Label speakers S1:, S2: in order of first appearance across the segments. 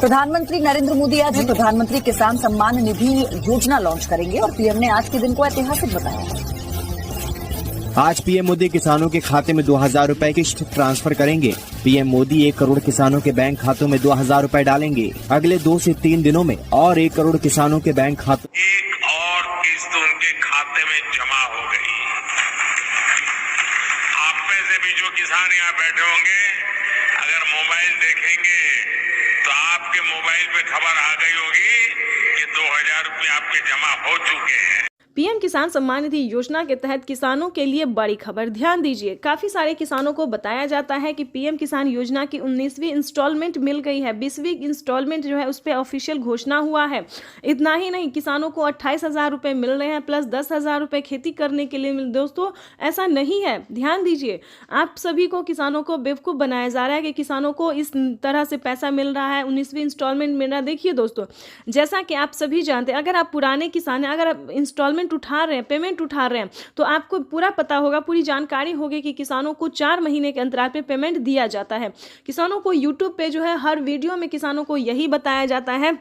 S1: प्रधानमंत्री नरेंद्र मोदी आज प्रधानमंत्री किसान सम्मान निधि योजना लॉन्च करेंगे और पीएम ने आज के दिन को ऐतिहासिक बताया।
S2: आज पीएम मोदी किसानों के खाते में 2000 रुपए की ट्रांसफर करेंगे। पीएम मोदी 1 करोड़ किसानों के बैंक खातों में 2000 रुपए डालेंगे। अगले 2 से 3 दिनों में और 1 करोड़ किसानों के बैंक खातों
S3: एक और किस्त उनके खाते में जमा हो गई। आप में से भी जो किसान यहाँ बैठे होंगे, अगर मोबाइल देखेंगे तो आपके मोबाइल पे खबर आ गई होगी कि 2000 रुपये आपके जमा हो चुके हैं।
S4: पीएम किसान सम्मान निधि योजना के तहत किसानों के लिए बड़ी खबर, ध्यान दीजिए। काफी सारे किसानों को बताया जाता है कि पीएम किसान योजना की 19वीं इंस्टॉलमेंट मिल गई है। 20वीं इंस्टॉलमेंट जो है उस पर ऑफिशियल घोषणा हुआ है। इतना ही नहीं, किसानों को 28,000 रुपए मिल रहे हैं प्लस 10,000 रुपए खेती करने के लिए दोस्तों ऐसा नहीं है, ध्यान दीजिए। आप सभी को किसानों को बेवकूफ़ बनाया जा रहा है कि किसानों को इस तरह से पैसा मिल रहा है, 19वीं इंस्टॉलमेंट मिल रहा है। देखिए दोस्तों, जैसा कि आप सभी जानते हैं, अगर आप पुराने किसान हैं, अगर आप इंस्टॉलमेंट उठा रहे हैं, पेमेंट उठा रहे हैं, तो आपको पूरा पता होगा, पूरी जानकारी होगी कि किसानों को 4 महीने के अंतराल पे पेमेंट दिया जाता है। किसानों को यूट्यूब पे जो है हर वीडियो में किसानों को यही बताया जाता है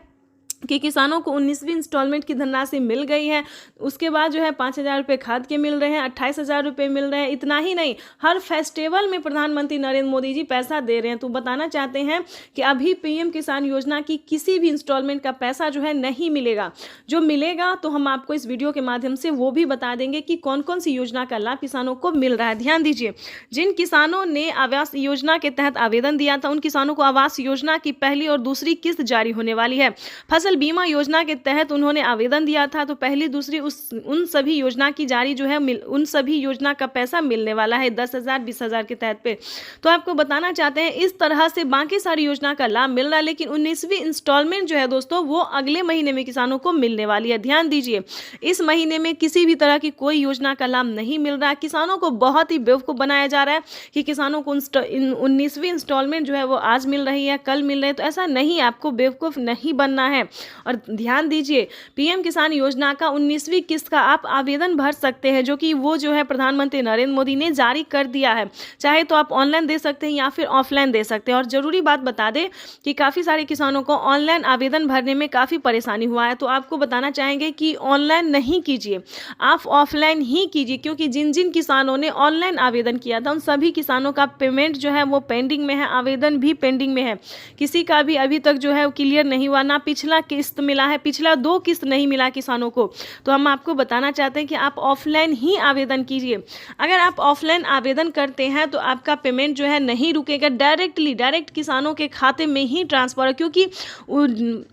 S4: कि किसानों को 19वीं इंस्टॉलमेंट की धनराशि मिल गई है। उसके बाद जो है 5,000 रुपये खाद के मिल रहे हैं, 28,000 रुपये मिल रहे हैं। इतना ही नहीं, हर फेस्टिवल में प्रधानमंत्री नरेंद्र मोदी जी पैसा दे रहे हैं। तो बताना चाहते हैं कि अभी पीएम किसान योजना की किसी भी इंस्टॉलमेंट का पैसा जो है नहीं मिलेगा। जो मिलेगा तो हम आपको इस वीडियो के माध्यम से वो भी बता देंगे कि कौन कौन सी योजना का लाभ किसानों को मिल रहा है। ध्यान दीजिए, जिन किसानों ने आवास योजना के तहत आवेदन दिया था, उन किसानों को आवास योजना की पहली और दूसरी किस्त जारी होने वाली है। फसल बीमा योजना के तहत उन्होंने आवेदन दिया था, तो पहली दूसरी उन सभी योजना की जारी जो है उन सभी योजना का पैसा मिलने वाला है 10,000 20,000 के तहत पे। तो आपको बताना चाहते हैं इस तरह से बाकी सारी योजना का लाभ मिल रहा है, लेकिन 19वीं इंस्टॉलमेंट जो है दोस्तों वो अगले महीने में किसानों को मिलने वाली है। ध्यान दीजिए, इस महीने में किसी भी तरह की कोई योजना का लाभ नहीं मिल रहा है। किसानों को बहुत ही बेवकूफ बनाया जा रहा है कि किसानों को 19वीं इंस्टॉलमेंट जो है वो आज मिल रही है, कल मिल रही है। तो ऐसा नहीं, आपको बेवकूफ नहीं बनना है। और ध्यान दीजिए, पीएम किसान योजना का 19वीं किस्त का आप आवेदन भर सकते हैं, जो कि वो जो है प्रधानमंत्री नरेंद्र मोदी ने जारी कर दिया है। चाहे तो आप ऑनलाइन दे सकते हैं या फिर ऑफलाइन दे सकते हैं। और जरूरी बात बता दें कि काफ़ी सारे किसानों को ऑनलाइन आवेदन भरने में काफ़ी परेशानी हुआ है। तो आपको बताना चाहेंगे कि ऑनलाइन नहीं कीजिए, आप ऑफलाइन ही कीजिए, क्योंकि जिन जिन किसानों ने ऑनलाइन आवेदन किया था उन सभी किसानों का पेमेंट जो है वो पेंडिंग में है, आवेदन भी पेंडिंग में है। किसी का भी अभी तक जो है क्लियर नहीं हुआ, ना पिछला किस्त मिला है, पिछला 2 किस्त नहीं मिला किसानों को। तो हम आपको बताना चाहते हैं कि आप ऑफलाइन ही आवेदन कीजिए। अगर आप ऑफलाइन आवेदन करते हैं तो आपका पेमेंट जो है नहीं रुकेगा, डायरेक्ट किसानों के खाते में ही ट्रांसफर है, क्योंकि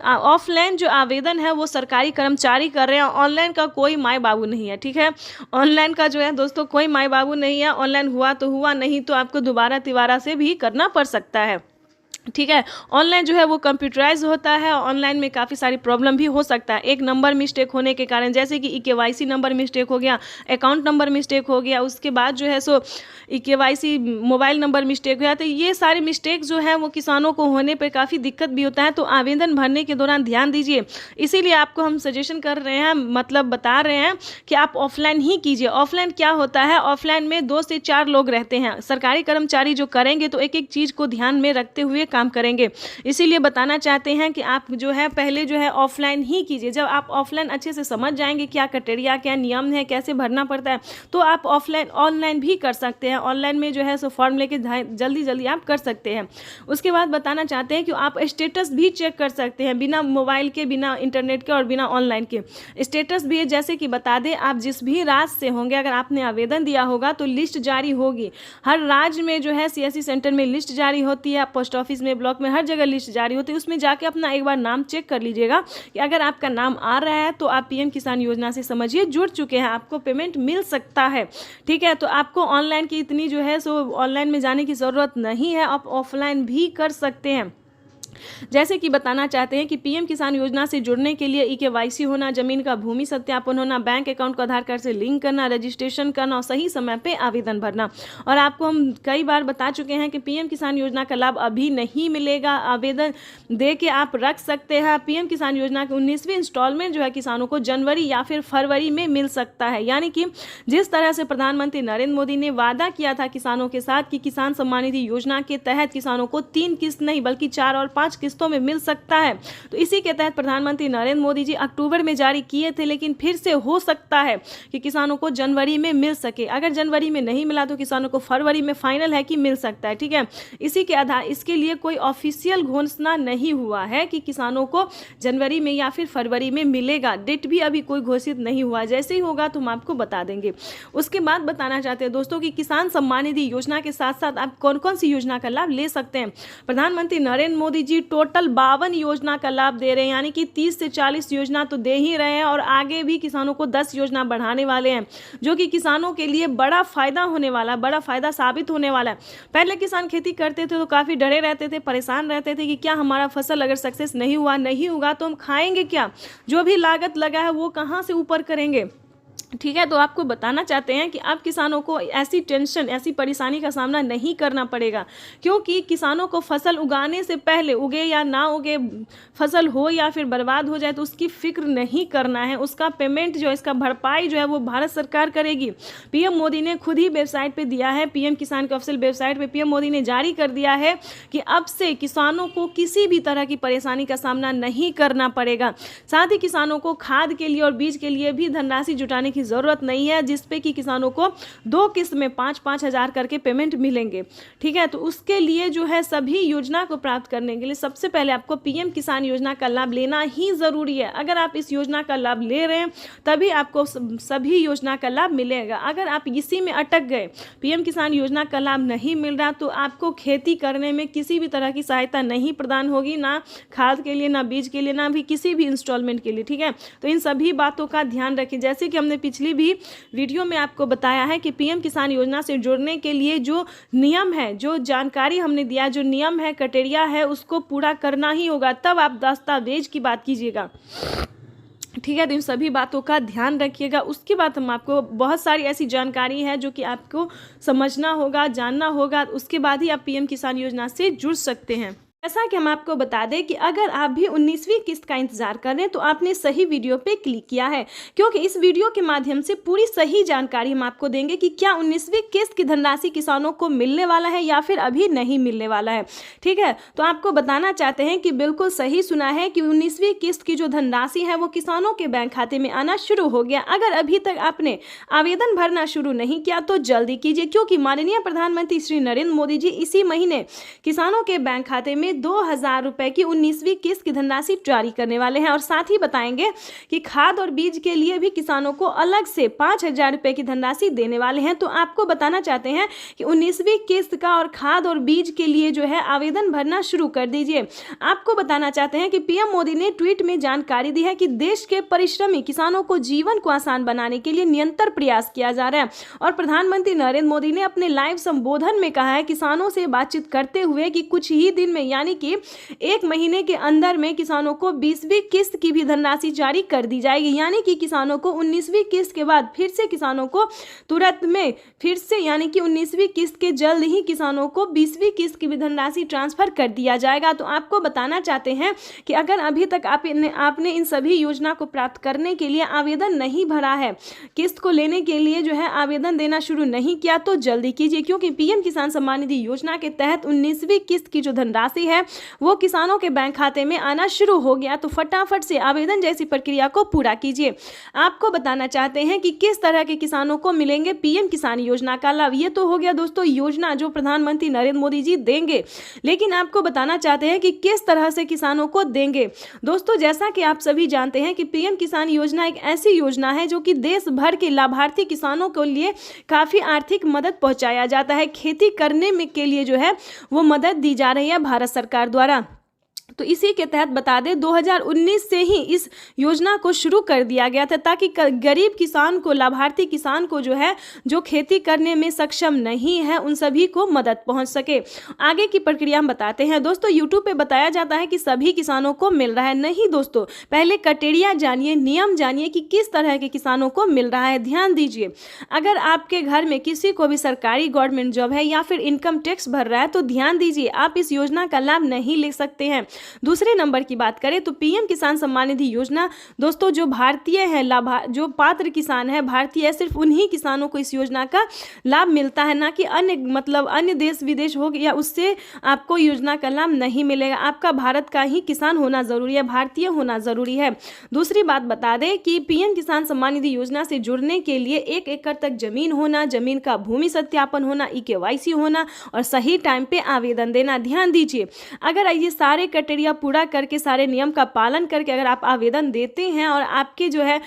S4: ऑफलाइन जो आवेदन है वो सरकारी कर्मचारी कर रहे हैं। ऑनलाइन का कोई माई बाबू नहीं है, ठीक है। ऑनलाइन का जो है दोस्तों कोई माई बाबू नहीं है। ऑनलाइन हुआ तो हुआ, नहीं तो आपको दोबारा तिबारा से भी करना पड़ सकता है, ठीक है। ऑनलाइन जो है वो कंप्यूटराइज होता है। ऑनलाइन में काफ़ी सारी प्रॉब्लम भी हो सकता है, एक नंबर मिस्टेक होने के कारण, जैसे कि KYC नंबर मिस्टेक हो गया, अकाउंट नंबर मिस्टेक हो गया, उसके बाद जो है सो KYC मोबाइल नंबर मिस्टेक हो गया। तो ये सारे मिस्टेक जो है वो किसानों को होने पर काफ़ी दिक्कत भी होता है। तो आवेदन भरने के दौरान ध्यान दीजिए, इसीलिए आपको हम सजेशन कर रहे हैं, मतलब बता रहे हैं कि आप ऑफलाइन ही कीजिए। ऑफलाइन क्या होता है, ऑफलाइन में 2 से 4 लोग रहते हैं। सरकारी कर्मचारी जो करेंगे तो एक एक चीज़ को ध्यान में रखते हुए काम करेंगे। इसीलिए बताना चाहते हैं कि आप जो है पहले जो है ऑफलाइन ही कीजिए। जब आप ऑफलाइन अच्छे से समझ जाएंगे क्या क्राइटेरिया, क्या नियम है, कैसे भरना पड़ता है, तो आप ऑनलाइन भी कर सकते हैं। ऑनलाइन में जो है सो फॉर्म लेके जल्दी आप कर सकते हैं। उसके बाद बताना चाहते हैं कि आप स्टेटस भी चेक कर सकते हैं, बिना मोबाइल के, बिना इंटरनेट के और बिना ऑनलाइन के। स्टेटस भी है, जैसे कि बता दें, आप जिस भी राज्य से होंगे, अगर आपने आवेदन दिया होगा तो लिस्ट जारी होगी। हर राज्य में जो है CSC सेंटर में लिस्ट जारी होती है, पोस्ट ऑफिस में, ब्लॉक में, हर जगह लिस्ट जारी होती है। उसमें जाके अपना एक बार नाम चेक कर लीजिएगा कि अगर आपका नाम आ रहा है तो आप पीएम किसान योजना से समझिए जुड़ चुके हैं, आपको पेमेंट मिल सकता है, ठीक है। तो आपको ऑनलाइन की इतनी जो है सो ऑनलाइन में जाने की ज़रूरत नहीं है, आप ऑफलाइन भी कर सकते हैं। जैसे कि बताना चाहते हैं कि पीएम किसान योजना से जुड़ने के लिए KYC होना, जमीन का भूमि सत्यापन होना, बैंक अकाउंट को आधार कार्ड से लिंक करना, रजिस्ट्रेशन करना और सही समय पे आवेदन भरना। और आपको हम कई बार बता चुके हैं कि पीएम किसान योजना का लाभ अभी नहीं मिलेगा, आवेदन दे के आप रख सकते हैं। पीएम किसान योजना की 19वीं इंस्टॉलमेंट जो है किसानों को जनवरी या फिर फरवरी में मिल सकता है। यानी कि जिस तरह से प्रधानमंत्री नरेंद्र मोदी ने वादा किया था किसानों के साथ कि किसान सम्मान निधि योजना के तहत किसानों को 3 किस्त नहीं बल्कि 4 और 5 5 किस्तों में मिल सकता है। तो इसी के तहत प्रधानमंत्री नरेंद्र मोदी जी अक्टूबर में जारी किए थे, लेकिन फिर से हो सकता है कि किसानों को जनवरी में मिल सके। अगर जनवरी में नहीं मिला तो किसानों को फरवरी में फाइनल है कि मिल सकता है। ठीक है, इसी के आधार इसके लिए कोई ऑफिशियल घोषणा नहीं हुआ है कि किसानों को जनवरी में या फिर फरवरी में मिलेगा। डेट भी अभी कोई घोषित नहीं हुआ, जैसे ही होगा तो हम आपको बता देंगे। उसके बाद बताना चाहते हैं दोस्तों कि किसान सम्मान निधि योजना के साथ साथ आप कौन कौन सी योजना का लाभ ले सकते हैं। प्रधानमंत्री नरेंद्र मोदी जी टोटल 52 योजना का लाभ दे रहे हैं, यानी कि 30 से 40 योजना तो दे ही रहे हैं और आगे भी किसानों को 10 योजना बढ़ाने वाले हैं, जो कि किसानों के लिए बड़ा फायदा होने वाला है, बड़ा फायदा साबित होने वाला है। पहले किसान खेती करते थे तो काफी डरे रहते थे, परेशान रहते थे कि क्या हमारा फसल अगर सक्सेस नहीं होगा तो हम खाएंगे क्या, जो भी लागत लगा है वो कहाँ से ऊपर करेंगे। ठीक है, तो आपको बताना चाहते हैं कि अब किसानों को ऐसी टेंशन, ऐसी परेशानी का सामना नहीं करना पड़ेगा, क्योंकि किसानों को फसल उगाने से पहले, उगे या ना उगे, फसल हो या फिर बर्बाद हो जाए तो उसकी फिक्र नहीं करना है। उसका पेमेंट जो है, इसका भरपाई जो है वो भारत सरकार करेगी। पीएम मोदी ने खुद ही वेबसाइट पे दिया है, पीएम किसान के ऑफिशियल वेबसाइट पे पीएम मोदी ने जारी कर दिया है कि अब से किसानों को किसी भी तरह की परेशानी का सामना नहीं करना पड़ेगा। साथ ही किसानों को खाद के लिए और बीज के लिए भी धनराशि जुटाने की जरूरत नहीं है, जिसपे कि किसानों को 2 किस्त में 5-5 हजार करके पेमेंट मिलेंगे। ठीक है, तो उसके लिए जो है सभी योजना को प्राप्त करने के लिए सबसे पहले आपको पीएम किसान योजना का लाभ लेना ही जरूरी है। अगर आप इस योजना का लाभ ले रहे हैं तभी आपको सभी योजना का लाभ मिलेगा। अगर आप इसी में अटक गए, पीएम किसान योजना का लाभ नहीं मिल रहा, तो आपको खेती करने में किसी भी तरह की सहायता नहीं प्रदान होगी, ना खाद के लिए, ना बीज के लिए, ना भी किसी भी इंस्टॉलमेंट के लिए। ठीक है, तो इन सभी बातों का ध्यान रखें। जैसे कि हमने पिछली भी वीडियो में आपको बताया है कि पीएम किसान योजना से जुड़ने के लिए जो नियम है, जो जानकारी हमने दिया, जो नियम है, क्राइटेरिया है, उसको पूरा करना ही होगा, तब आप दस्तावेज की बात कीजिएगा। ठीक है, तो इन सभी बातों का ध्यान रखिएगा। उसके बाद हम आपको बहुत सारी ऐसी जानकारी है जो कि आपको समझना होगा, जानना होगा, उसके बाद ही आप पीएम किसान योजना से जुड़ सकते हैं। ऐसा कि हम आपको बता दें कि अगर आप भी 19वीं किस्त का इंतजार कर रहे हैं तो आपने सही वीडियो पे क्लिक किया है, क्योंकि इस वीडियो के माध्यम से पूरी सही जानकारी हम आपको देंगे कि क्या 19वीं किस्त की धनराशि किसानों को मिलने वाला है या फिर अभी नहीं मिलने वाला है। ठीक है, तो आपको बताना चाहते हैं कि बिल्कुल सही सुना है कि 19वीं किस्त की जो धनराशि है वो किसानों के बैंक खाते में आना शुरू हो गया। अगर अभी तक आपने आवेदन भरना शुरू नहीं किया तो जल्दी कीजिए, क्योंकि माननीय प्रधानमंत्री श्री नरेंद्र मोदी जी इसी महीने किसानों के बैंक खाते में 2000 रुपए की 19वीं किस्त की धनराशि जारी करने वाले हैं। और साथ ही बताएंगे कि खाद और बीज के लिए भी किसानों को अलग से 5000 रुपए की धनराशि देने वाले हैं। तो आपको बताना चाहते हैं कि 19वीं किस्त का और खाद और बीज के लिए जो है आवेदन भरना शुरू कर दीजिए। आपको बताना चाहते हैं कि पीएम मोदी ने ट्वीट में जानकारी दी है कि देश के परिश्रमी किसानों को जीवन को आसान बनाने के लिए निरंतर प्रयास किया जा रहा है। और प्रधानमंत्री नरेंद्र मोदी ने अपने लाइव संबोधन में कहा है किसानों से बातचीत करते हुए कि कुछ ही दिन में, यानी कि 1 महीने के अंदर में किसानों को 20वीं किस्त की भी धनराशि जारी कर दी जाएगी। यानी कि किसानों को 19वीं किस्त के बाद फिर से किसानों को तुरंत में फिर से, यानी कि 19वीं किस्त के जल्द ही किसानों को 20वीं किस्त की भी धनराशि ट्रांसफर कर दिया जाएगा। तो आपको बताना चाहते हैं कि अगर अभी तक आपने इन सभी योजना को प्राप्त करने के लिए आवेदन नहीं भरा है, किस्त को लेने के लिए जो है आवेदन देना शुरू नहीं किया, तो जल्दी कीजिए, क्योंकि पीएम किसान सम्मान निधि योजना के तहत 19वीं किस्त की जो धनराशि है वो किसानों के बैंक खाते में आना शुरू हो गया। तो फटाफट से आवेदन जैसी प्रक्रिया को पूरा कीजिए। आपको बताना चाहते हैं कि किस तरह के किसानों को मिलेंगे पीएम किसान योजना का लाभ। ये तो हो गया दोस्तों योजना जो प्रधानमंत्री नरेंद्र मोदी जी देंगे, लेकिन आपको बताना चाहते हैं कि किस तरह से किसानों को देंगे। दोस्तों जैसा कि आप सभी जानते हैं कि पीएम किसान योजना एक ऐसी योजना है जो कि देश भर के लाभार्थी किसानों के लिए काफी आर्थिक मदद पहुंचाया जाता है। खेती करने में के लिए जो है वो मदद दी जा रही है भारत सरकार द्वारा। तो इसी के तहत बता दें 2019 से ही इस योजना को शुरू कर दिया गया था, ताकि गरीब किसान को, लाभार्थी किसान को जो है जो खेती करने में सक्षम नहीं है उन सभी को मदद पहुंच सके। आगे की प्रक्रिया हम बताते हैं। दोस्तों यूट्यूब पे बताया जाता है कि सभी किसानों को मिल रहा है, नहीं दोस्तों, पहले क्राइटेरिया जानिए, नियम जानिए कि किस तरह के किसानों को मिल रहा है। ध्यान दीजिए, अगर आपके घर में किसी को भी सरकारी गवर्नमेंट जॉब है या फिर इनकम टैक्स भर रहा है तो ध्यान दीजिए, आप इस योजना का लाभ नहीं ले सकते हैं। दूसरे नंबर की बात करें तो पीएम किसान सम्मान निधि योजना दोस्तों जो भारतीय है जो पात्र किसान है भारतीय है, सिर्फ उन्हीं किसानों को इस योजना का लाभ मिलता है, ना कि अन्य देश विदेश हो या उससे आपको योजना का लाभ नहीं मिलेगा। आपका भारत का ही किसान होना जरूरी है, भारतीय होना जरूरी है। दूसरी बात बता दें कि पीएम किसान सम्मान निधि योजना से जुड़ने के लिए 1 एकड़ तक जमीन होना, जमीन का भूमि सत्यापन होना, EKYC होना और सही टाइम पे आवेदन देना। ध्यान दीजिए, अगर ये सारे क्राइटेरिया पूरा करके सारे नियम का पालन करके अगर आप आवेदन देते हैं और आपके जो है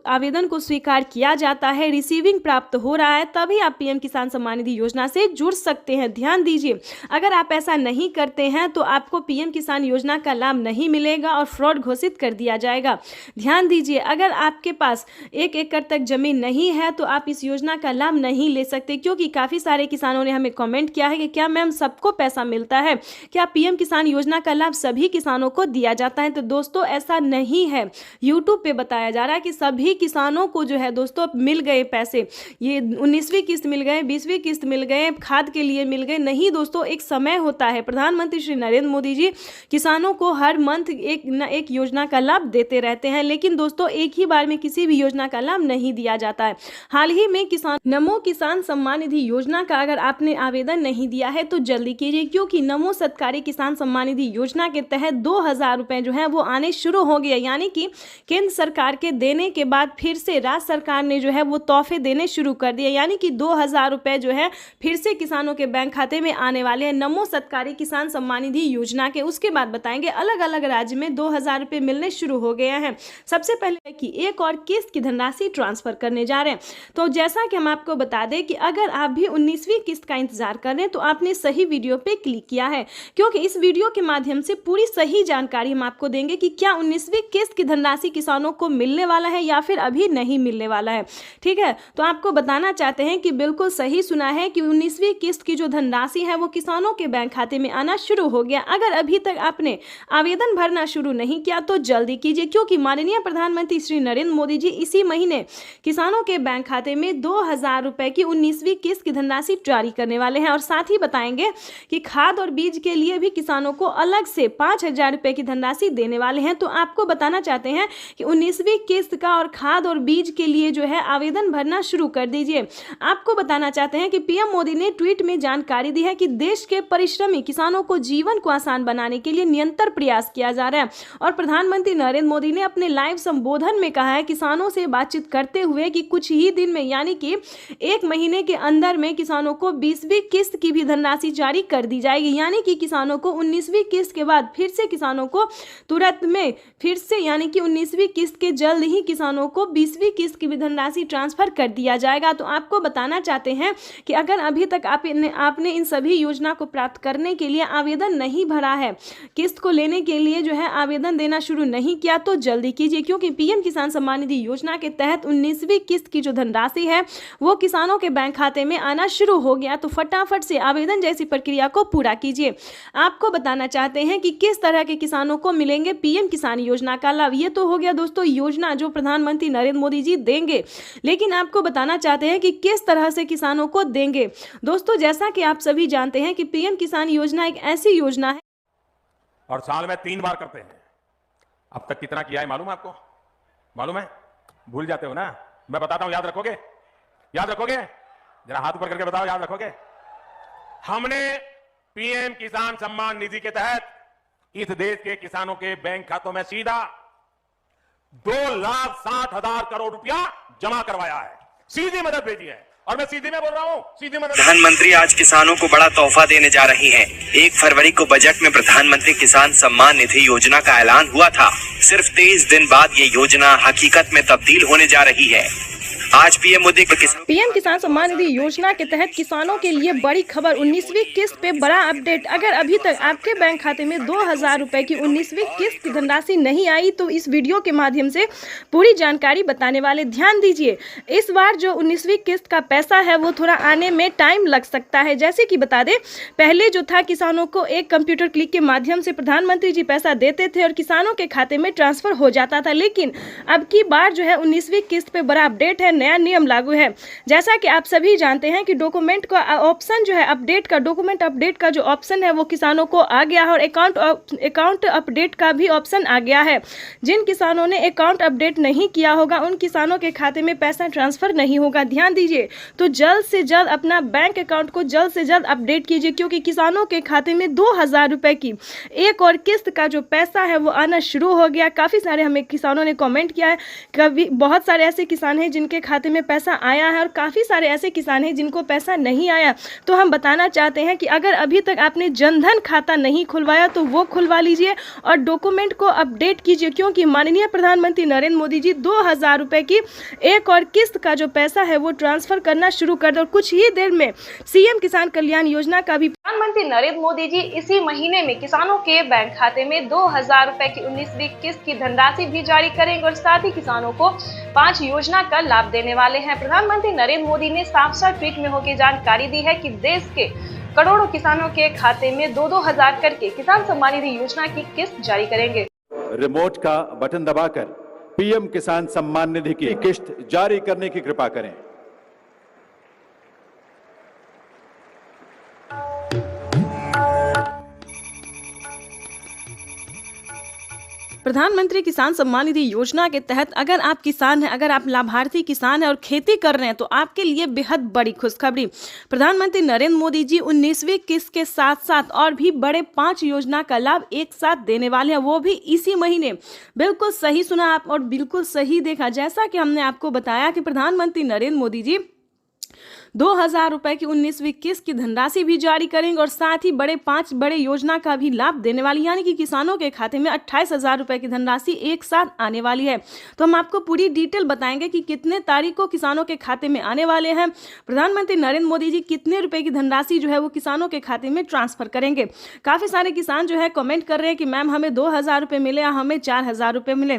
S4: आवेदन को स्वीकार किया जाता है, रिसीविंग प्राप्त हो रहा है, तभी आप पीएम किसान सम्मान निधि योजना से जुड़ सकते हैं। ध्यान दीजिए, अगर आप ऐसा नहीं करते हैं तो आपको पीएम किसान योजना का लाभ नहीं मिलेगा और फ्रॉड घोषित कर दिया जाएगा। ध्यान दीजिए, अगर आपके पास 1 एकड़ तक जमीन नहीं है तो आप इस योजना का लाभ नहीं ले सकते, क्योंकि काफी सारे किसानों ने हमें कमेंट किया है कि क्या मैम सबको पैसा मिलता है, क्या पीएम किसान योजना का लाभ सभी किसानों को दिया जाता है? तो दोस्तों ऐसा नहीं है। यूट्यूब पे बताया जा रहा है कि सभी किसानों को जो है दोस्तों मिल गए पैसे, ये 19वीं किस्त मिल गए, 20वीं किस्त मिल गए, खाद के लिए मिल गए। नहीं दोस्तों, एक समय होता है। प्रधानमंत्री श्री नरेंद्र मोदी जी किसानों को हर मंथ एक योजना का लाभ देते रहते हैं, लेकिन दोस्तों एक ही बार में किसी भी योजना का लाभ नहीं दिया जाता है। हाल ही में नमो किसान सम्मान निधि योजना का अगर आपने आवेदन नहीं दिया है तो जल्दी कीजिए, क्योंकि नमो सत्कारी किसान सम्मान निधि योजना के तहत 2000 रुपए जो है वो आने शुरू हो गए। यानी कि केंद्र सरकार के देने के बाद फिर से राज्य सरकार ने जो है वो तोहफे देने शुरू कर दिए, यानी कि 2000 रुपए जो है फिर से किसानों के बैंक खाते में आने वाले हैं नमो सत्कारी किसान सम्मान निधि योजना के। उसके बाद बताएंगे अलग अलग राज्य में 2000 रुपए मिलने शुरू हो गए हैं। सबसे पहले कि एक और किस्त की धनराशि ट्रांसफर करने जा रहे हैं। तो जैसा कि हम आपको बता दें कि अगर आप भी 19वीं किस्त का इंतजार कर रहे हैं तो आपने सही वीडियो पे क्लिक किया है, क्योंकि इस वीडियो के माध्यम से पूरी सही जानकारी हम आपको देंगे कि क्या 19वीं किस्त की धनराशि किसानों को मिलने वाला है या फिर अभी नहीं मिलने वाला है। ठीक है, तो आपको बताना चाहते हैं कि बिल्कुल सही सुना है कि 19वीं किस्त की जो धनराशि है वो किसानों के बैंक खाते में आना शुरू हो गया। अगर अभी तक आपने आवेदन भरना शुरू नहीं किया तो जल्दी कीजिए, क्योंकि माननीय प्रधानमंत्री श्री नरेंद्र मोदी जी इसी महीने किसानों के बैंक खाते में 2000 रुपए की 19वीं किस्त की धनराशि जारी करने वाले हैं। और साथ ही बताएंगे कि खाद और बीज के लिए भी किसानों को अलग से 5000 रुपए की धनराशि देने वाले हैं। तो आपको बताना चाहते हैं कि 19वीं किस्त का और खाद और बीज के लिए जो है आवेदन भरना शुरू कर दीजिए। आपको बताना चाहते हैं कि पीएम मोदी ने ट्वीट में जानकारी दी है कि देश के परिश्रमी किसानों को जीवन को आसान बनाने के लिए निरंतर प्रयास किया जा रहा है। और प्रधानमंत्री नरेंद्र मोदी ने अपने लाइव संबोधन में कहा है किसानों से बातचीत करते हुए कि कुछ ही दिन में यानी कि 1 महीने के अंदर में किसानों को 20वीं किस्त की भी धनराशि जारी कर दी जाएगी। यानी कि किसानों को 19वीं किस्त के बाद फिर से किसानों को तुरंत में फिर से यानी कि 19वीं किस्त के जल्द ही किसानों को 20वीं किस्त की भी धनराशि ट्रांसफर कर दिया जाएगा। तो आपको बताना चाहते हैं कि अगर अभी तक आपने इन सभी योजना को प्राप्त करने के लिए आवेदन नहीं भरा है, किस्त को लेने के लिए जो है आवेदन देना शुरू नहीं किया तो जल्दी कीजिए, क्योंकि पीएम किसान सम्मान निधि योजना के तहत 19वीं किस्त की जो धनराशि है वो किसानों के बैंक खाते में आना शुरू हो गया। तो फटाफट से आवेदन जैसी प्रक्रिया को पूरा कीजिए। आपको बताना चाहते हैं कि किस तरह के किसानों को मिलेंगे पीएम किसान योजना का लाभ। ये तो हो गया दोस्तों योजना जो प्रधानमंत्री नरेंद्र मोदी जी देंगे, लेकिन आपको बताना चाहते हैं कि किस तरह से किसानों को देंगे। दोस्तों जैसा कि आप सभी जानते हैं कि पीएम किसान योजना एक ऐसी योजना है
S5: और साल में 3 बार करते हैं। अब तक कितना किया है मालूम है आपको? मालूम है? भूल जाते हो ना? मैं बताता हूं, याद रखोगे? याद रखोगे? जरा हाथ ऊपर करके बताओ, याद रखोगे? हमने पीएम किसान सम्मान निधि के तहत इस देश के किसानों के बैंक खातों में सीधा 2,60,000 करोड़ रुपया जमा करवाया है, सीधी मदद भेजी है। और मैं सीधी में बोल रहा हूं, सीधी मदद।
S2: प्रधानमंत्री आज किसानों को बड़ा तोहफा देने जा रही हैं। 1 फरवरी को बजट में प्रधानमंत्री किसान सम्मान निधि योजना का ऐलान हुआ था। सिर्फ 23 दिन बाद ये योजना हकीकत में तब्दील होने जा रही है। आज पीएम मोदी
S4: पीएम किसान सम्मान निधि योजना के तहत किसानों के लिए बड़ी खबर, 19वीं किस्त पे बड़ा अपडेट। अगर अभी तक आपके बैंक खाते में 2000 रुपए की 19वीं किस्त की धनराशि नहीं आई तो इस वीडियो के माध्यम से पूरी जानकारी बताने वाले। ध्यान दीजिए, इस बार जो 19वीं किस्त का पैसा है वो थोड़ा आने में टाइम लग सकता है। जैसे कि बता दें, पहले जो था किसानों को एक कंप्यूटर क्लिक के माध्यम से प्रधानमंत्री जी पैसा देते थे और किसानों के खाते में ट्रांसफर हो जाता था, लेकिन अब की बार जो है 19वीं किस्त पे बड़ा अपडेट है। नया नियम लागू है। जैसा कि आप सभी जानते हैं कि डॉक्यूमेंट का ऑप्शन जो है अपडेट का, डॉक्यूमेंट अपडेट का जो ऑप्शन है वो किसानों को आ गया है और अकाउंट अपडेट का भी ऑप्शन आ गया है। जिन किसानों ने अकाउंट अपडेट नहीं किया होगा उन किसानों के खाते में पैसा ट्रांसफर नहीं होगा। ध्यान दीजिए, तो जल्द से जल्द अपना बैंक अकाउंट को जल्द से जल्द अपडेट कीजिए, क्योंकि किसानों के खाते में 2000 रुपए की एक और किस्त का जो पैसा है वो आना शुरू हो गया। काफ़ी सारे हमें किसानों ने कमेंट किया है, कभी बहुत सारे ऐसे किसान हैं जिनके खाते में पैसा आया है और काफ़ी सारे ऐसे किसान हैं जिनको पैसा नहीं आया। तो हम बताना चाहते हैं कि अगर अभी तक आपने जनधन खाता नहीं खुलवाया तो वो खुलवा लीजिए और डॉक्यूमेंट को अपडेट कीजिए, क्योंकि माननीय प्रधानमंत्री नरेंद्र मोदी जी 2000 रुपए की एक और किस्त का जो पैसा है वो ट्रांसफर करना शुरू कर दे और कुछ ही देर में सीएम किसान कल्याण योजना का भी प्रधानमंत्री नरेंद्र मोदी जी इसी महीने में किसानों के बैंक खाते में 2000 रुपए की 19वीं किस्त की धनराशि भी जारी करेंगे और साथ ही किसानों को 5 योजना का लाभ देने वाले हैं। प्रधानमंत्री नरेंद्र मोदी ने साफ-साफ ट्वीट में होकर जानकारी दी है कि देश के करोड़ों किसानों के खाते में 2-2 हजार करके किसान सम्मान निधि योजना की किस्त जारी करेंगे।
S6: रिमोट का बटन दबाकर पीएम किसान सम्मान निधि की किस्त जारी करने की कृपा करें।
S4: प्रधानमंत्री किसान सम्मान निधि योजना के तहत अगर आप किसान हैं, अगर आप लाभार्थी किसान हैं और खेती कर रहे हैं तो आपके लिए बेहद बड़ी खुशखबरी। प्रधानमंत्री नरेंद्र मोदी जी 19वीं किस्त के साथ साथ और भी बड़े 5 योजना का लाभ एक साथ देने वाले हैं, वो भी इसी महीने। बिल्कुल सही सुना आप और बिल्कुल सही देखा। जैसा कि हमने आपको बताया कि प्रधानमंत्री नरेंद्र मोदी जी 2000 रुपए की 19वीं किस्त की धनराशि भी जारी करेंगे और साथ ही 5 बड़े योजना का भी लाभ देने वाली, यानी कि किसानों के खाते में 28,000 रुपए की धनराशि एक साथ आने वाली है। तो हम आपको पूरी डिटेल बताएंगे कि कितने तारीख को किसानों के खाते में आने वाले हैं, प्रधानमंत्री नरेंद्र मोदी जी कितने रुपए की धनराशि जो है वो किसानों के खाते में ट्रांसफर करेंगे। काफ़ी सारे किसान जो है कमेंट कर रहे हैं कि मैम हमें 2000 रुपये मिले या हमें 4000 रुपये मिले।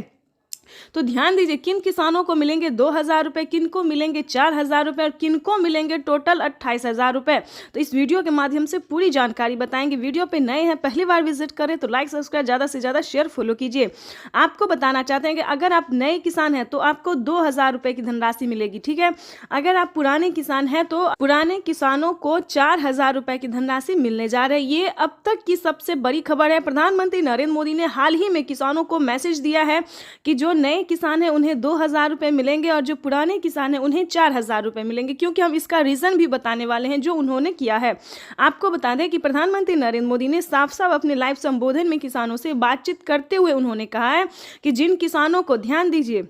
S4: तो ध्यान दीजिए, किन किसानों को मिलेंगे 2000 रुपये, किन को मिलेंगे 4000 रुपये और किन को मिलेंगे टोटल 28,000 रुपये। तो इस वीडियो के माध्यम से पूरी जानकारी बताएंगे। वीडियो पे नए हैं, पहली बार विजिट करें तो लाइक सब्सक्राइब ज़्यादा से ज़्यादा शेयर फॉलो कीजिए। आपको बताना चाहते हैं कि अगर आप नए किसान हैं तो आपको 2000 रुपये की धनराशि मिलेगी, ठीक है। अगर आप पुराने किसान हैं तो पुराने किसानों को 4000 रुपये की धनराशि मिलने जा रही है। ये अब तक की सबसे बड़ी खबर है। प्रधानमंत्री नरेंद्र मोदी ने हाल ही में किसानों को मैसेज दिया है कि जो नए किसान हैं उन्हें 2000 रुपये मिलेंगे और जो पुराने किसान हैं उन्हें 4000 रुपये मिलेंगे, क्योंकि हम इसका रीज़न भी बताने वाले हैं जो उन्होंने किया है। आपको बता दें कि प्रधानमंत्री नरेंद्र मोदी ने साफ साफ अपने लाइव संबोधन में किसानों से बातचीत करते हुए उन्होंने कहा है कि जिन किसानों को, ध्यान दीजिए,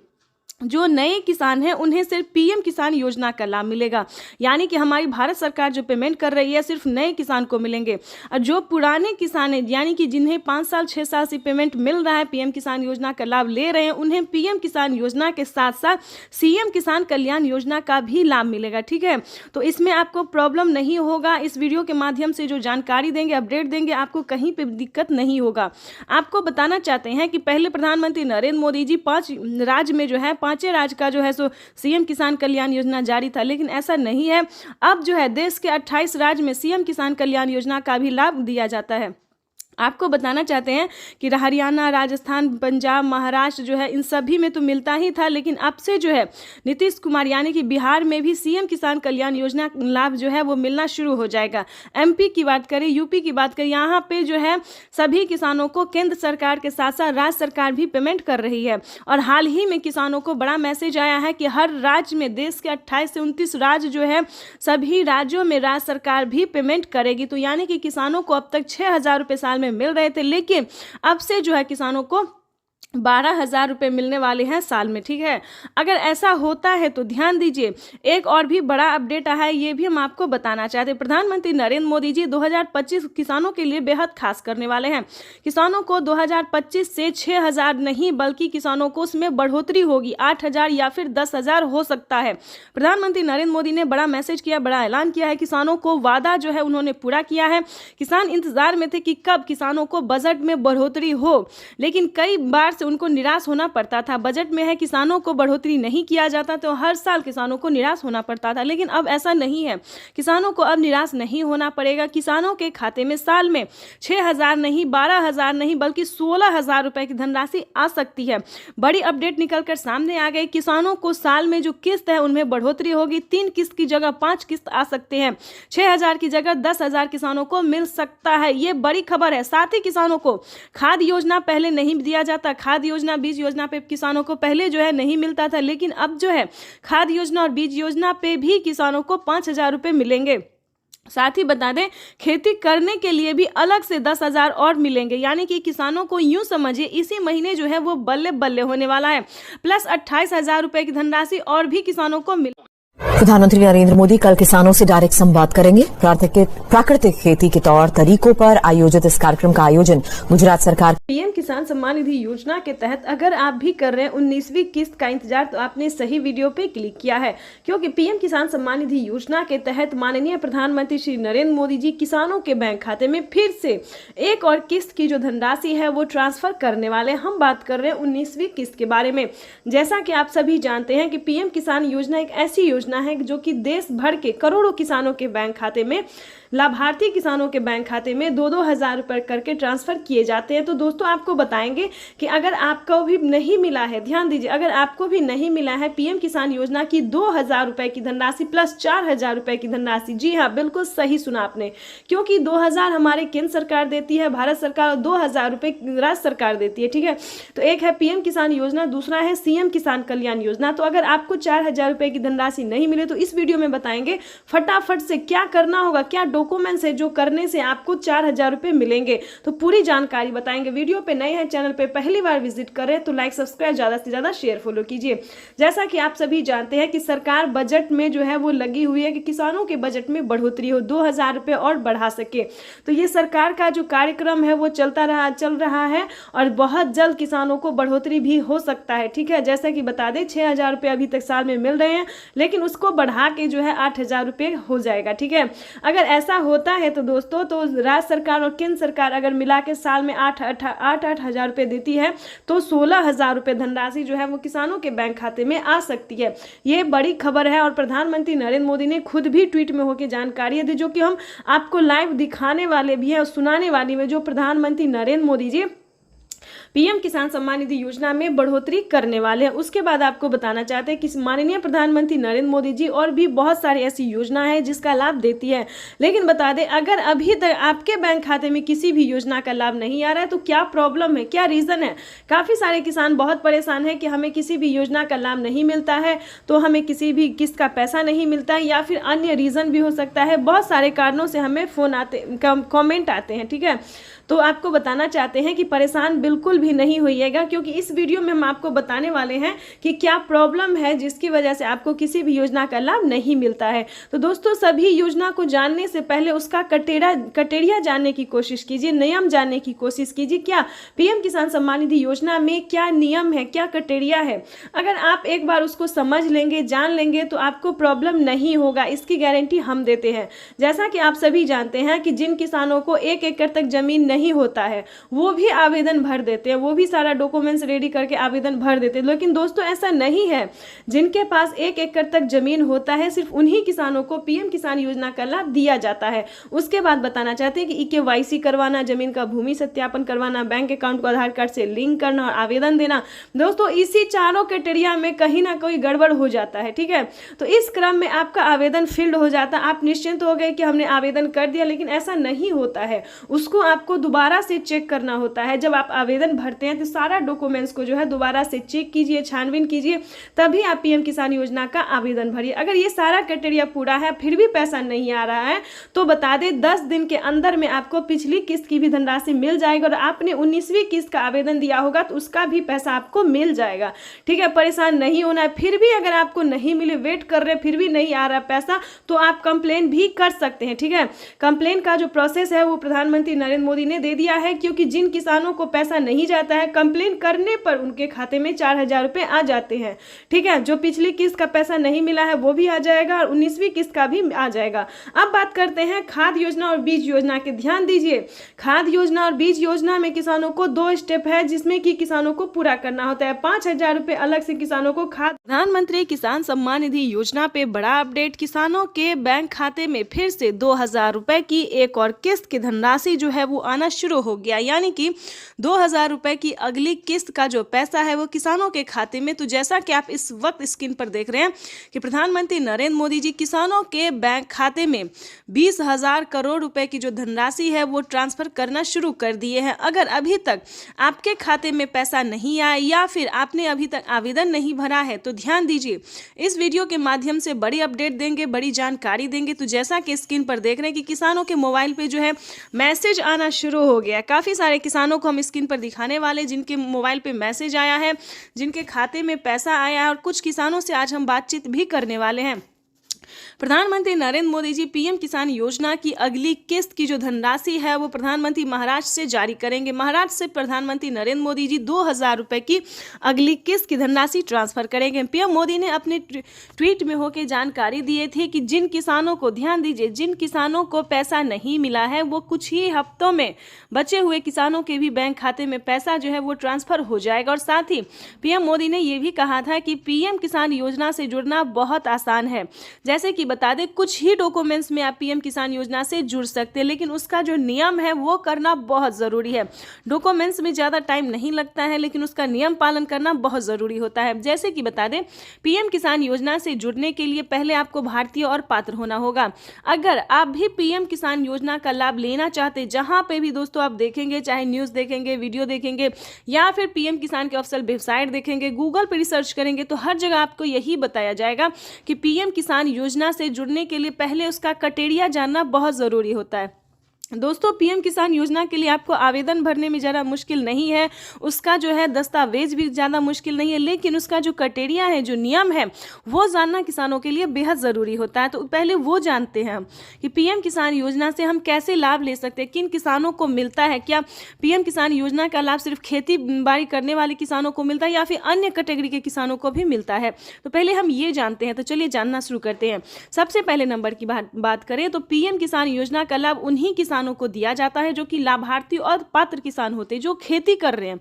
S4: जो नए किसान हैं उन्हें सिर्फ पीएम किसान योजना का लाभ मिलेगा, यानी कि हमारी भारत सरकार जो पेमेंट कर रही है सिर्फ नए किसान को मिलेंगे। और जो पुराने किसान हैं, यानी कि जिन्हें 5 साल 6 साल से पेमेंट मिल रहा है, पीएम किसान योजना का लाभ ले रहे हैं, उन्हें पीएम किसान योजना के साथ साथ सीएम किसान कल्याण योजना का भी लाभ मिलेगा, ठीक है। तो इसमें आपको प्रॉब्लम नहीं होगा। इस वीडियो के माध्यम से जो जानकारी देंगे, अपडेट देंगे, आपको कहीं पर दिक्कत नहीं होगा। आपको बताना चाहते हैं कि पहले प्रधानमंत्री नरेंद्र मोदी जी 5 राज्य में जो है 5 राज्य का जो है सो सीएम किसान कल्याण योजना जारी था, लेकिन ऐसा नहीं है। अब जो है देश के 28 राज्य में सीएम किसान कल्याण योजना का भी लाभ दिया जाता है। आपको बताना चाहते हैं कि हरियाणा, राजस्थान, पंजाब, महाराष्ट्र जो है इन सभी में तो मिलता ही था, लेकिन अब से जो है नीतीश कुमार यानी कि बिहार में भी सीएम किसान कल्याण योजना लाभ जो है वो मिलना शुरू हो जाएगा। एमपी की बात करें, यूपी की बात करें, यहाँ पे जो है सभी किसानों को केंद्र सरकार के साथ साथ राज्य सरकार भी पेमेंट कर रही है। और हाल ही में किसानों को बड़ा मैसेज आया है कि हर राज्य में, देश के 28 से 29 राज्य जो है, सभी राज्यों में राज्य सरकार भी पेमेंट करेगी। तो यानी कि किसानों को अब तक 6000 रुपये साल मिल रहे थे, लेकिन अब से जो है किसानों को 12,000 रुपये मिलने वाले हैं साल में, ठीक है। अगर ऐसा होता है तो ध्यान दीजिए, एक और भी बड़ा अपडेट आया है, ये भी हम आपको बताना चाहते हैं। प्रधानमंत्री नरेंद्र मोदी जी 2025 किसानों के लिए बेहद खास करने वाले हैं। किसानों को 2025 से 6,000 नहीं बल्कि किसानों को उसमें बढ़ोतरी होगी, 8,000 या फिर 10,000 हो सकता है। प्रधानमंत्री नरेंद्र मोदी ने बड़ा मैसेज किया, बड़ा ऐलान किया है। किसानों को वादा जो है उन्होंने पूरा किया है। किसान इंतजार में थे कि कब किसानों को बजट में बढ़ोतरी हो, लेकिन कई बार से से उनको निराश होना पड़ता था। बजट में है किसानों को बढ़ोतरी नहीं किया जाता तो हर साल किसानों को निराश होना पड़ता था, लेकिन अब ऐसा नहीं है। किसानों को अब निराश नहीं होना पड़ेगा। किसानों के खाते में साल में 6,000 नहीं, 12,000 नहीं, बल्कि 16,000 रुपए की धनराशि आ सकती है। बड़ी अपडेट निकलकर सामने आ गई। किसानों को साल में जो किस्त है उनमें बढ़ोतरी होगी। 3 किस्त की जगह 5 किस्त आ सकते हैं। 6,000 की जगह 10,000 किसानों को मिल सकता है। ये बड़ी खबर है। साथ ही किसानों को खाद योजना पहले नहीं दिया जाता। खाद योजना, बीज योजना पे किसानों को पहले जो है नहीं मिलता था, लेकिन अब जो है खाद योजना और बीज योजना पे भी किसानों को 5,000 रुपए मिलेंगे। साथ ही बता दें, खेती करने के लिए भी अलग से 10,000 और मिलेंगे। यानी कि किसानों को यूं समझिए इसी महीने जो है वो बल्ले बल्ले होने वाला है। प्लस 28,000 रुपए की धनराशि और भी किसानों को मिल।
S1: प्रधानमंत्री नरेंद्र मोदी कल किसानों से डायरेक्ट संवाद करेंगे। प्राकृतिक खेती के तौर तरीकों पर आयोजित इस कार्यक्रम का आयोजन गुजरात सरकार।
S4: पीएम किसान सम्मान निधि योजना के तहत अगर आप भी कर रहे हैं 19वीं किस्त का इंतजार, तो आपने सही वीडियो पे क्लिक किया है, क्योंकि पीएम किसान सम्मान निधि योजना के तहत माननीय प्रधानमंत्री श्री नरेंद्र मोदी जी किसानों के बैंक खाते में फिर से एक और किस्त की जो धनराशि है वो ट्रांसफर करने वाले। हम बात कर रहे हैं 19वीं किस्त के बारे में। जैसा कि आप सभी जानते हैं कि पीएम किसान योजना एक ऐसी योजना है जो कि देश भर के करोड़ों किसानों के बैंक खाते में, लाभार्थी किसानों के बैंक खाते में 2-2 हज़ार रुपए करके ट्रांसफर किए जाते हैं। तो दोस्तों आपको बताएंगे कि अगर आपको भी नहीं मिला है, ध्यान दीजिए, अगर आपको भी नहीं मिला है पीएम किसान योजना की 2,000 रुपए की धनराशि प्लस 4,000 रुपए की धनराशि, जी हाँ बिल्कुल सही सुना आपने, क्योंकि 2,000 हमारे केंद्र सरकार देती है, भारत सरकार, और 2,000 रुपए राज्य सरकार देती है। ठीक है, तो एक है पीएम किसान योजना, दूसरा है सीएम किसान कल्याण योजना। तो अगर आपको 4,000 रुपए की धनराशि नहीं मिले तो इस वीडियो में बताएंगे फटाफट से क्या करना होगा, क्या डॉक्यूमेंट्स है जो करने से आपको 4,000 रुपए मिलेंगे। तो पूरी जानकारी बताएंगे। वीडियो पे नए हैं, चैनल पे पहली बार विजिट करें तो लाइक, सब्सक्राइब, ज्यादा से ज्यादा शेयर, फॉलो कीजिए। जैसा कि आप सभी जानते हैं कि सरकार बजट में जो है वो लगी हुई है कि किसानों के बजट में बढ़ोतरी हो, 2,000 रुपए और बढ़ा सके। तो ये सरकार का जो कार्यक्रम है वो चल रहा है और बहुत जल्द किसानों को बढ़ोतरी भी हो सकता है। ठीक है, जैसा कि बता दें 6,000 रुपए अभी तक साल में मिल रहे हैं, लेकिन उसको बढ़ा के जो है 8,000 रुपए हो जाएगा। ठीक है, अगर ऐसा होता है तो दोस्तों, तो राज्य सरकार और केंद्र सरकार अगर मिला के साल में 8,000 रुपए देती है तो 16,000 रुपए धनराशि जो है वो किसानों के बैंक खाते में आ सकती है। ये बड़ी खबर है और प्रधानमंत्री नरेंद्र मोदी ने खुद भी ट्वीट में होकर जानकारी दी, जो कि हम आपको लाइव दिखाने वाले भी हैं और सुनाने वाली में, जो प्रधानमंत्री नरेंद्र मोदी जी पीएम किसान सम्मान निधि योजना में बढ़ोतरी करने वाले हैं। उसके बाद आपको बताना चाहते हैं कि माननीय प्रधानमंत्री नरेंद्र मोदी जी और भी बहुत सारी ऐसी योजना है जिसका लाभ देती है। लेकिन बता दें, अगर अभी तक आपके बैंक खाते में किसी भी योजना का लाभ नहीं आ रहा है तो क्या प्रॉब्लम है, क्या रीजन है। काफी सारे किसान बहुत परेशान है कि हमें किसी भी योजना का लाभ नहीं मिलता है, तो हमें किसी भी किस्त का पैसा नहीं मिलता है, या फिर अन्य रीजन भी हो सकता है। बहुत सारे कारणों से हमें फोन आते, कमेंट आते हैं। ठीक है, तो आपको बताना चाहते हैं कि परेशान बिल्कुल भी नहीं होइएगा, क्योंकि इस वीडियो में हम आपको बताने वाले हैं कि क्या प्रॉब्लम है जिसकी वजह से आपको किसी भी योजना का लाभ नहीं मिलता है। तो दोस्तों, सभी योजना को जानने से पहले उसका कटेरिया जानने की कोशिश कीजिए, नियम जानने की कोशिश कीजिए। क्या पीएम किसान सम्मान निधि योजना में क्या नियम है, क्या कटेरिया है। अगर आप एक बार उसको समझ लेंगे, जान लेंगे, तो आपको प्रॉब्लम नहीं होगा, इसकी गारंटी हम देते हैं। जैसा कि आप सभी जानते हैं कि जिन किसानों को 1 एकड़ तक जमीन नहीं होता है वो भी आवेदन भर देते हैं, वो भी सारा डॉक्यूमेंट्स रेडी करके आवेदन भर देते हैं। लेकिन दोस्तों ऐसा नहीं है, जिनके पास 1 एकड़ तक जमीन होता है सिर्फ उन्हीं किसानों को पीएम किसान योजना का लाभ दिया जाता है। उसके बाद बताना चाहते हैं कि KYC करवाना, जमीन का भूमि सत्यापन करवाना, बैंक अकाउंट को आधार कार्ड से लिंक करना और आवेदन देना। दोस्तों इसी चारों क्राइटेरिया में कहीं ना कोई गड़बड़ हो जाता है। ठीक है, तो इस क्रम में आपका आवेदन फील्ड हो जाता है, आप निश्चिंत हो गए कि हमने आवेदन कर दिया, लेकिन ऐसा नहीं होता है। उसको आपको दोबारा से चेक करना होता है। जब आप आवेदन भरते हैं तो सारा डॉक्यूमेंट्स को जो है दोबारा से चेक कीजिए, छानबीन कीजिए, तभी आप पीएम किसान योजना का आवेदन भरिए। अगर ये सारा क्राइटेरिया पूरा है फिर भी पैसा नहीं आ रहा है तो बता दें 10 दिन के अंदर में आपको पिछली किस्त की भी धनराशि मिल जाएगी, और आपने 19वीं किस्त का आवेदन दिया होगा तो उसका भी पैसा आपको मिल जाएगा। ठीक है, परेशान नहीं होना है। फिर भी अगर आपको नहीं मिले, वेट कर रहे फिर भी नहीं आ रहा पैसा, तो आप कंप्लेन भी कर सकते हैं। ठीक है, कंप्लेन का जो प्रोसेस है वो प्रधानमंत्री नरेंद्र मोदी ने ने दे दिया है, क्योंकि जिन किसानों को पैसा नहीं जाता है, कंप्लेन करने पर उनके खाते में 4,000 रुपये आ जाते हैं। ठीक है, जो पिछली किस्त का पैसा नहीं मिला है वो भी आ जाएगा और 19वीं किस्त का भी आ जाएगा। अब बात करते हैं खाद योजना और बीज योजना के। ध्यान दीजिए, खाद योजना और बीज योजना में किसानों को 2 स्टेप है जिसमें कि किसानों को पूरा करना होता है। 5,000 रुपये अलग से किसानों को खाद। प्रधानमंत्री किसान सम्मान निधि योजना पे बड़ा अपडेट, किसानों के बैंक खाते में फिर से 2,000 रुपए की एक और किस्त की धनराशि जो है वो आना शुरू हो गया, यानी कि 2,000 रुपए की अगली किस्त का जो पैसा है वो किसानों के खाते में। तो जैसा कि आप इस वक्त स्क्रीन पर देख रहे हैं कि प्रधानमंत्री नरेंद्र मोदी जी किसानों के बैंक खाते में 20,000 करोड़ रुपए की जो धनराशि है वो ट्रांसफर करना शुरू कर दिए हैं। अगर अभी तक आपके खाते में पैसा नहीं आया या फिर आपने अभी तक आवेदन नहीं भरा है तो ध्यान दीजिए, इस वीडियो के माध्यम से बड़ी अपडेट देंगे, बड़ी जानकारी देंगे। तो जैसा कि स्क्रीन पर देख रहे हैं कि किसानों के मोबाइल पे जो है मैसेज आना शुरू हो गया। काफ़ी सारे किसानों को हम स्क्रीन पर दिखाने वाले जिनके मोबाइल पे मैसेज आया है, जिनके खाते में पैसा आया है, और कुछ किसानों से आज हम बातचीत भी करने वाले हैं। प्रधानमंत्री नरेंद्र मोदी जी पीएम किसान योजना की अगली किस्त की जो धनराशि है वो प्रधानमंत्री महाराष्ट्र से जारी करेंगे। महाराष्ट्र से प्रधानमंत्री नरेंद्र मोदी जी 2,000 रुपए की अगली किस्त की धनराशि ट्रांसफर करेंगे। पीएम मोदी ने अपने ट्वीट में होकर जानकारी दी थी कि जिन किसानों को, ध्यान दीजिए, जिन किसानों को पैसा नहीं मिला है वो कुछ ही हफ्तों में बचे हुए किसानों के भी बैंक खाते में पैसा जो है वो ट्रांसफर हो जाएगा। और साथ ही पीएम मोदी ने ये भी कहा था कि पीएम किसान योजना से जुड़ना बहुत आसान है। जैसे कि बता दें, कुछ ही डॉक्यूमेंट्स में आप पीएम किसान योजना से जुड़ सकते हैं, लेकिन उसका जो नियम है वो करना बहुत ज़रूरी है। डॉक्यूमेंट्स में ज़्यादा टाइम नहीं लगता है, लेकिन उसका नियम पालन करना बहुत ज़रूरी होता है। जैसे कि बता दें, पीएम किसान योजना से जुड़ने के लिए पहले आपको भारतीय और पात्र होना होगा। अगर आप भी पीएम किसान योजना का लाभ लेना चाहते, जहां पे भी दोस्तों आप देखेंगे, चाहे न्यूज़ देखेंगे, वीडियो देखेंगे या फिर पीएम किसान के ऑफिशियल वेबसाइट देखेंगे, गूगल पर रिसर्च करेंगे, तो हर जगह आपको यही बताया जाएगा कि पीएम किसान योजना से जुड़ने के लिए पहले उसका क्राइटेरिया जानना बहुत ज़रूरी होता है। दोस्तों, पीएम किसान योजना के लिए आपको आवेदन भरने में ज़्यादा मुश्किल नहीं है, उसका जो है दस्तावेज भी ज़्यादा मुश्किल नहीं है, लेकिन उसका जो क्राइटेरिया है, जो नियम है, वो जानना किसानों के लिए बेहद ज़रूरी होता है। तो पहले वो जानते हैं कि पीएम किसान योजना से हम कैसे लाभ ले सकते हैं, किन किसानों को मिलता है। क्या पीएम किसान योजना का लाभ सिर्फ खेती बाड़ी करने वाले किसानों को मिलता है या फिर अन्य कैटेगरी के किसानों को भी मिलता है? तो पहले हम ये जानते हैं। तो चलिए जानना शुरू करते हैं। सबसे पहले नंबर की बात करें तो पीएम किसान योजना का लाभ उन्हीं किसानों को दिया जाता है जो कि लाभार्थी और पात्र किसान होते हैं, जो खेती कर रहे हैं।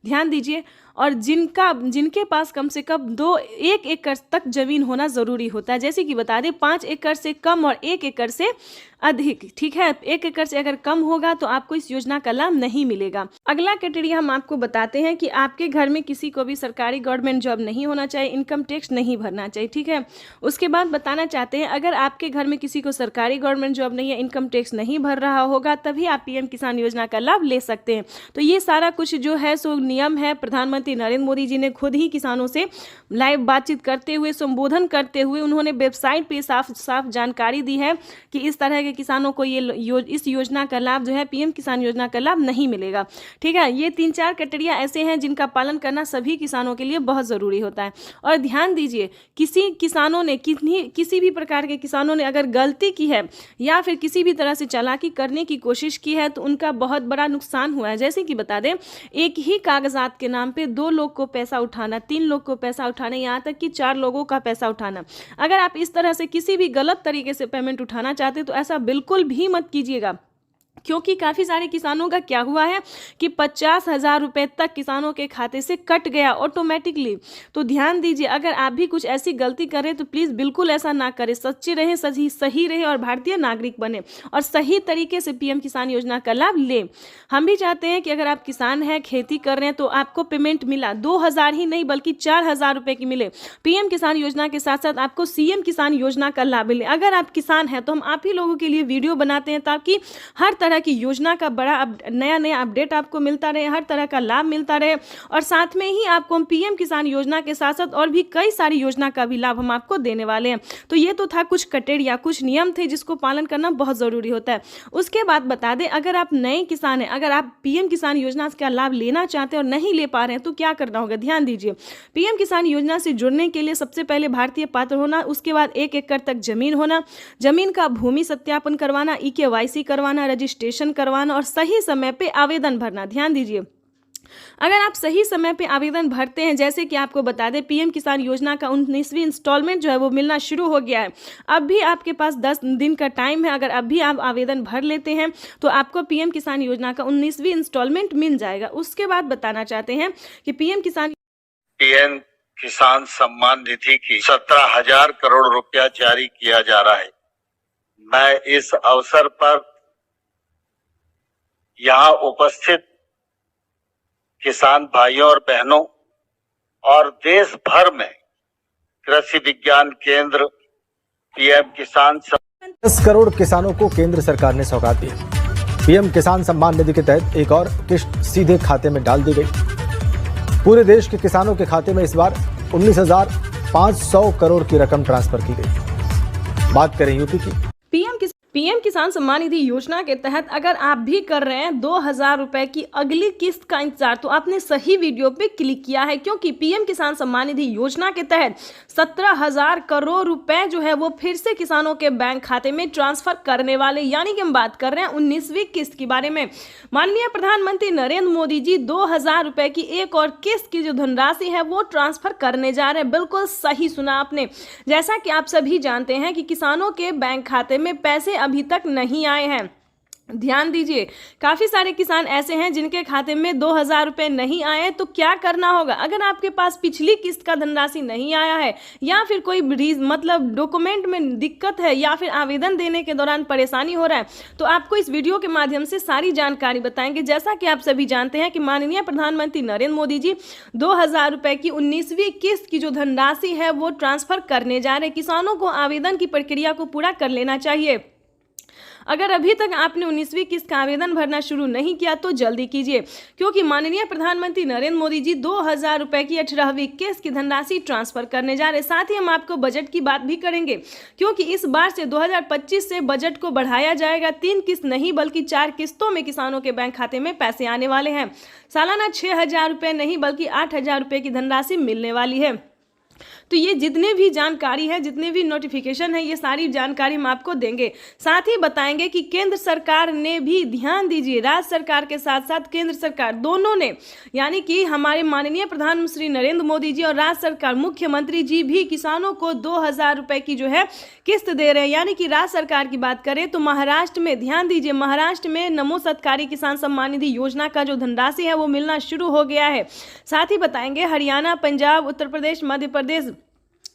S4: ध्यान दीजिए, और जिनके पास कम से कम 1 एकड़ तक जमीन होना जरूरी होता है। जैसे कि बता दें, 5 एकड़ से कम और 1 एकड़ से अधिक। ठीक है, 1 एकड़ से अगर कम होगा तो आपको इस योजना का लाभ नहीं मिलेगा। अगला क्राइटेरिया हम आपको बताते हैं कि आपके घर में किसी को भी सरकारी गवर्नमेंट जॉब नहीं होना चाहिए, इनकम टैक्स नहीं भरना चाहिए। ठीक है, उसके बाद बताना चाहते हैं, अगर आपके घर में किसी को सरकारी गवर्नमेंट जॉब नहीं है, इनकम टैक्स नहीं भर रहा होगा, तभी आप पीएम किसान योजना का लाभ ले सकते हैं। तो ये सारा कुछ जो है सो नियम है। प्रधानमंत्री नरेंद्र मोदी जी ने खुद ही किसानों से लाइव बातचीत करते हुए, संबोधन करते हुए उन्होंने वेबसाइट पे साफ साफ जानकारी दी है कि इस तरह के किसानों को इस योजना का लाभ जो है, पीएम किसान योजना का लाभ नहीं मिलेगा। ठीक है, ये 3-4 क्राइटेरिया ऐसे हैं जिनका पालन करना सभी किसानों के लिए बहुत ज़रूरी होता है। और ध्यान दीजिए, किसी भी प्रकार के किसानों ने अगर गलती की है या फिर किसी भी तरह से चालाकी करने की कोशिश की है तो उनका बहुत बड़ा नुकसान हुआ है। जैसे कि बता दें, एक ही कागजात के नाम पे 2 लोग को पैसा उठाना, 3 लोग को पैसा उठाना, यहाँ तक कि 4 लोगों का पैसा उठाना। अगर आप इस तरह से किसी भी गलत तरीके से पेमेंट उठाना चाहते तो ऐसा बिल्कुल भी मत कीजिएगा, क्योंकि काफ़ी सारे किसानों का क्या हुआ है कि 50,000 रुपये तक किसानों के खाते से कट गया ऑटोमेटिकली। तो ध्यान दीजिए, अगर आप भी कुछ ऐसी गलती करें तो प्लीज़ बिल्कुल ऐसा ना करें। सच्चे रहें, सही रहे और भारतीय नागरिक बने और सही तरीके से पीएम किसान योजना का लाभ लें। हम भी चाहते हैं कि अगर आप किसान हैं, खेती कर रहे हैं, तो आपको पेमेंट मिला 2,000 ही नहीं बल्कि 4,000 रुपये की मिले। पीएम किसान योजना के साथ साथ आपको सीएम किसान योजना का लाभ मिले। अगर आप किसान हैं तो हम आप ही लोगों के लिए वीडियो बनाते हैं ताकि हर तरह की योजना का बड़ा नया अपडेट आपको मिलता रहे, हर तरह का लाभ मिलता रहे। और साथ में ही आपको हम पीएम किसान योजना के साथ साथ और भी कई सारी योजना का भी लाभ हम आपको देने वाले हैं। तो ये तो था कुछ क्राइटेरिया, कुछ नियम थे जिसको पालन करना बहुत ज़रूरी होता है। उसके बाद बता दें, अगर आप नए किसान हैं, अगर आप पीएम किसान योजना का लाभ लेना चाहते हैं और नहीं ले पा रहे हैं तो क्या करना होगा। ध्यान दीजिए, पीएम किसान योजना से जुड़ने के लिए सबसे पहले भारतीय पात्र होना, उसके बाद 1 एकड़ तक जमीन होना, जमीन का भूमि सत्यापन करवाना, EKYC करवाना, रजिस्ट्रेशन रजिस्ट्रेशन करवाना और सही समय पे आवेदन भरना। ध्यान दीजिए, अगर आप सही समय पे आवेदन भरते हैं, जैसे कि आपको बता दें पीएम किसान योजना का 19वीं इंस्टॉलमेंट जो है वो मिलना शुरू हो गया है। अब भी आपके पास 10 दिन का टाइम है। अगर अब भी आप आवेदन भर लेते हैं तो आपको पीएम किसान योजना का 19वीं इंस्टॉलमेंट मिल जाएगा। उसके बाद बताना चाहते हैं कि पीएम
S7: किसान सम्मान निधि की 17,000 करोड़ रुपया जारी किया जा रहा है। मैं इस अवसर पर यहाँ उपस्थित किसान भाइयों और बहनों और देश भर में कृषि विज्ञान केंद्र पीएम किसान
S8: 10 करोड़ किसानों को केंद्र सरकार ने सौगात दी। पीएम किसान सम्मान निधि के तहत एक और किस्त सीधे खाते में डाल दी गई। पूरे देश के किसानों के खाते में इस बार 19,500 करोड़ की रकम ट्रांसफर की गई। बात करें यूपी की।
S4: पीएम किसान सम्मान निधि योजना के तहत अगर आप भी कर रहे हैं 2,000 रुपए की अगली किस्त का इंतजार, तो आपने सही वीडियो पे क्लिक किया है, क्योंकि पीएम किसान सम्मान निधि योजना के तहत 17,000 करोड़ रुपए जो है वो फिर से किसानों के बैंक खाते में ट्रांसफर करने वाले, यानी कि हम बात कर रहे हैं 19वीं किस्त के बारे में। माननीय प्रधानमंत्री नरेंद्र मोदी जी 2,000 रुपए की एक और किस्त की जो धनराशि है वो ट्रांसफर करने जा रहे हैं। बिल्कुल सही सुना आपने। जैसा कि आप सभी जानते हैं कि किसानों के बैंक खाते में पैसे अभी तक नहीं आए हैं। ध्यान दीजिए, काफी सारे किसान ऐसे हैं जिनके खाते में 2,000 रुपए नहीं आए। तो क्या करना होगा? अगर आपके पास पिछली किस्त का धनराशि नहीं आया है, या फिर कोई मतलब डॉक्यूमेंट में दिक्कत है, या फिर आवेदन देने के दौरान परेशानी हो रहा है, तो आपको इस वीडियो के माध्यम से सारी जानकारी बताएंगे। जैसा कि आप सभी जानते हैं कि माननीय प्रधानमंत्री नरेंद्र मोदी जी 2,000 रुपए की 19वीं किस्त की जो धनराशि है वो ट्रांसफर करने जा रहे। किसानों को आवेदन की प्रक्रिया को पूरा कर लेना चाहिए। अगर अभी तक आपने 19वीं किस्त का आवेदन भरना शुरू नहीं किया तो जल्दी कीजिए, क्योंकि माननीय प्रधानमंत्री नरेंद्र मोदी जी 2,000 रुपए की 18वीं किस्त की धनराशि ट्रांसफर करने जा रहे। साथ ही हम आपको बजट की बात भी करेंगे, क्योंकि इस बार से 2025 से बजट को बढ़ाया जाएगा। 3 किस्त नहीं बल्कि 4 किस्तों में किसानों के बैंक खाते में पैसे आने वाले हैं। सालाना 6,000 रुपए नहीं बल्कि 8,000 रुपए की धनराशि मिलने वाली है। तो ये जितने भी जानकारी है, जितने भी नोटिफिकेशन है, ये सारी जानकारी हम आपको देंगे। साथ ही बताएंगे कि केंद्र सरकार ने भी, ध्यान दीजिए, राज्य सरकार के साथ साथ केंद्र सरकार दोनों ने, यानी कि हमारे माननीय प्रधानमंत्री नरेंद्र मोदी जी और राज्य सरकार मुख्यमंत्री जी भी किसानों को 2,000 रुपए की जो है किस्त दे रहे हैं। यानी कि राज्य सरकार की बात करें तो महाराष्ट्र में, ध्यान दीजिए, महाराष्ट्र में नमो सत्कारी किसान सम्मान निधि योजना का जो धनराशि है वो मिलना शुरू हो गया है। साथ ही बताएंगे हरियाणा, पंजाब, उत्तर प्रदेश, मध्य प्रदेश,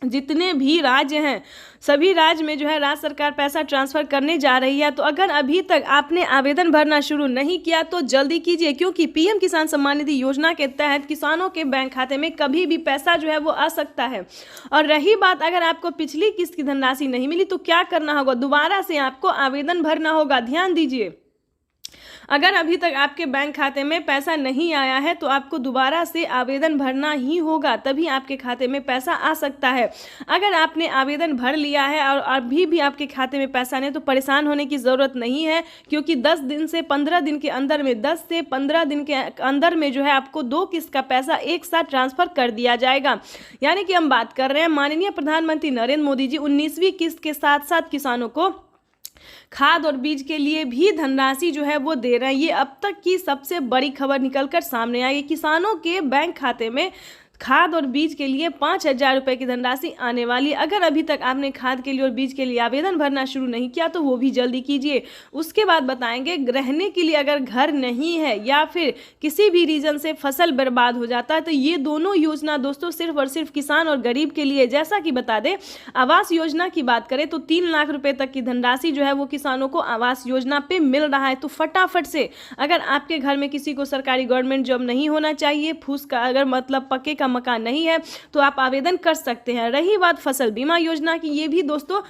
S4: जितने भी राज्य हैं सभी राज्य में जो है राज्य सरकार पैसा ट्रांसफर करने जा रही है। तो अगर अभी तक आपने आवेदन भरना शुरू नहीं किया तो जल्दी कीजिए, क्योंकि पीएम किसान सम्मान निधि योजना के तहत किसानों के बैंक खाते में कभी भी पैसा जो है वो आ सकता है। और रही बात, अगर आपको पिछली किस्त की धनराशि नहीं मिली तो क्या करना होगा? दोबारा से आपको आवेदन भरना होगा। ध्यान दीजिए, अगर अभी तक आपके बैंक खाते में पैसा नहीं आया है तो आपको दोबारा से आवेदन भरना ही होगा, तभी आपके खाते में पैसा आ सकता है। अगर आपने आवेदन भर लिया है और अभी भी आपके खाते में पैसा नहीं, तो परेशान होने की ज़रूरत नहीं है, क्योंकि 10 दिन से 15 दिन के अंदर में, 10 से 15 दिन के अंदर में जो है आपको 2 किस्त का पैसा एक साथ ट्रांसफर कर दिया जाएगा। यानी कि हम बात कर रहे हैं माननीय प्रधानमंत्री नरेंद्र मोदी जी 19वीं किस्त के साथ साथ किसानों को खाद और बीज के लिए भी धनराशि जो है वो दे रहे हैं। ये अब तक की सबसे बड़ी खबर निकलकर सामने आई। किसानों के बैंक खाते में खाद और बीज के लिए 5,000 रुपए की धनराशि आने वाली। अगर अभी तक आपने खाद के लिए और बीज के लिए आवेदन भरना शुरू नहीं किया तो वो भी जल्दी कीजिए। उसके बाद बताएंगे रहने के लिए अगर घर नहीं है या फिर किसी भी रीजन से फसल बर्बाद हो जाता है तो ये दोनों योजना दोस्तों सिर्फ और सिर्फ किसान और गरीब के लिए। जैसा कि बता दें, आवास योजना की बात करें तो 3 लाख रुपए तक की धनराशि जो है वो किसानों को आवास योजना पे मिल रहा है। तो फटाफट से, अगर आपके घर में किसी को सरकारी गवर्नमेंट जॉब नहीं होना चाहिए, फूस का अगर मतलब पक्के का मकान नहीं है, तो आप आवेदन कर सकते हैं। रही बात फसल बीमा योजना की, ये भी दोस्तों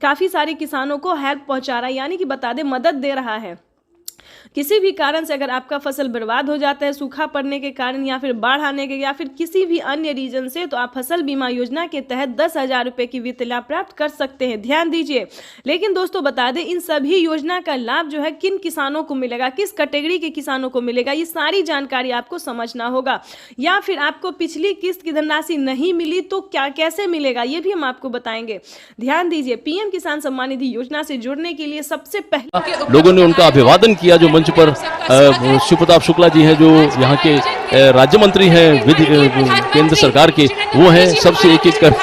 S4: काफी सारे किसानों को हेल्प पहुंचा रहा है, यानी कि बता दें मदद दे रहा है। किसी भी कारण से अगर आपका फसल बर्बाद हो जाता है सूखा पड़ने के कारण या फिर बाढ़ आने के या फिर किसी भी अन्य रीजन से, तो आप फसल बीमा योजना के तहत 10,000 रुपए की वित्तीय लाभ प्राप्त कर सकते हैं। ध्यान दीजिए। लेकिन दोस्तों बता दें, इन सभी योजना का लाभ जो है किन किसानों को मिलेगा, किस कैटेगरी के किसानों को मिलेगा, ये सारी जानकारी आपको समझना होगा। या फिर आपको पिछली किस्त की धनराशि नहीं मिली तो क्या कैसे मिलेगा, ये भी हम आपको बताएंगे। ध्यान दीजिए। पीएम किसान सम्मान निधि योजना से जुड़ने के लिए सबसे पहले
S9: लोगों ने उनका अभिवादन किया। जो मंच पर शिव प्रताप शुक्ला जी हैं, जो यहाँ के राज्य मंत्री हैं केंद्र सरकार के, वो हैं सबसे एक एक कर।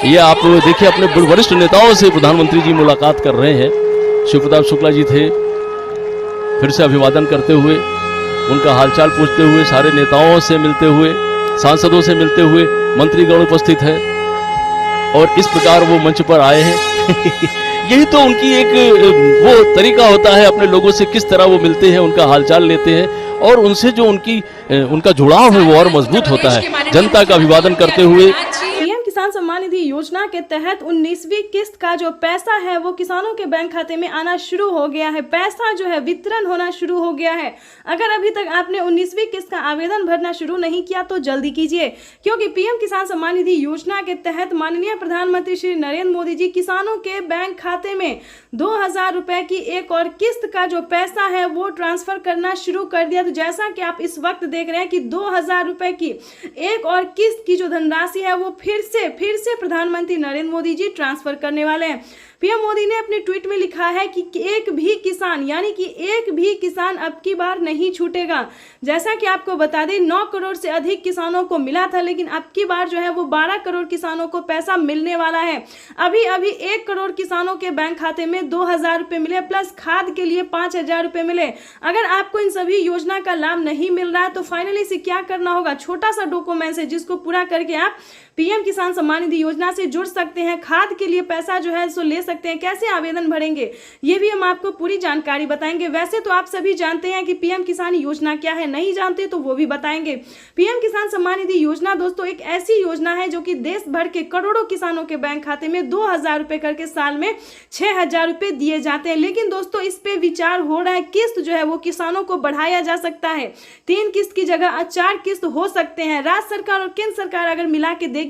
S9: ये आप देखिए, अपने वरिष्ठ नेताओं से प्रधानमंत्री जी मुलाकात कर रहे हैं। शिव प्रताप शुक्ला जी थे, फिर से अभिवादन करते हुए, उनका हालचाल पूछते हुए, सारे नेताओं से मिलते हुए, सांसदों से मिलते हुए, मंत्रीगण उपस्थित है और इस प्रकार वो मंच पर आए हैं। यही तो उनकी एक वो तरीका होता है, अपने लोगों से किस तरह वो मिलते हैं, उनका हालचाल लेते हैं और उनसे जो उनका जुड़ाव है वो और मजबूत होता है। जनता का अभिवादन करते हुए
S4: पीएम किसान सम्मान निधि योजना के तहत 19वीं किस्त का जो पैसा है वो किसानों के बैंक खाते में आना शुरू हो गया है। पैसा जो है वितरण होना शुरू हो गया है। अगर अभी तक आपने 19वीं किस्त का आवेदन भरना शुरू नहीं किया तो जल्दी कीजिए, क्योंकि पीएम किसान सम्मान निधि योजना के तहत माननीय प्रधानमंत्री श्री नरेंद्र मोदी जी किसानों के बैंक खाते में 2,000 रुपए की एक और किस्त का जो पैसा है वो ट्रांसफर करना शुरू कर दिया। तो जैसा कि आप इस वक्त देख रहे हैं कि 2,000 रुपए की एक और किस्त की जो धनराशि है वो फिर से प्रधानमंत्री नरेंद्र मोदी जी ट्रांसफर करने वाले हैं। पीएम मोदी ने अपने ट्वीट में लिखा है कि एक भी किसान, यानी कि एक भी किसान अब की बार नहीं छूटेगा। जैसा कि आपको बता दें, 9 करोड़ से अधिक किसानों को मिला था, लेकिन अब की बार जो है वो 12 करोड़ किसानों को पैसा मिलने वाला है। अभी 1 करोड़ किसानों के बैंक खाते में 2,000 रुपए मिले, प्लस खाद के लिए 5,000 रुपए मिले। अगर आपको इन सभी योजना का लाभ नहीं मिल रहा है तो फाइनली से क्या करना होगा, छोटा सा डॉक्यूमेंट है जिसको पूरा करके आप पीएम किसान सम्मान निधि योजना से जुड़ सकते हैं। खाद के लिए पैसा जो है सो ले सकते हैं। कैसे आवेदन भरेंगे ये भी हम आपको पूरी जानकारी बताएंगे। वैसे तो आप सभी जानते हैं कि पीएम किसान योजना क्या है, नहीं जानते तो वो भी बताएंगे। पीएम किसान सम्मान निधि योजना दोस्तों एक ऐसी योजना है जो कि देश भर के करोड़ों किसानों के बैंक खाते में 2,000 रुपए करके साल में 6,000 रुपए दिए जाते हैं। लेकिन दोस्तों इस पे विचार हो रहा है, किस्त जो है वो किसानों को बढ़ाया जा सकता है। 3 किस्त की जगह 4 किस्त हो सकते हैं। राज्य सरकार और केंद्र सरकार अगर मिला के देगी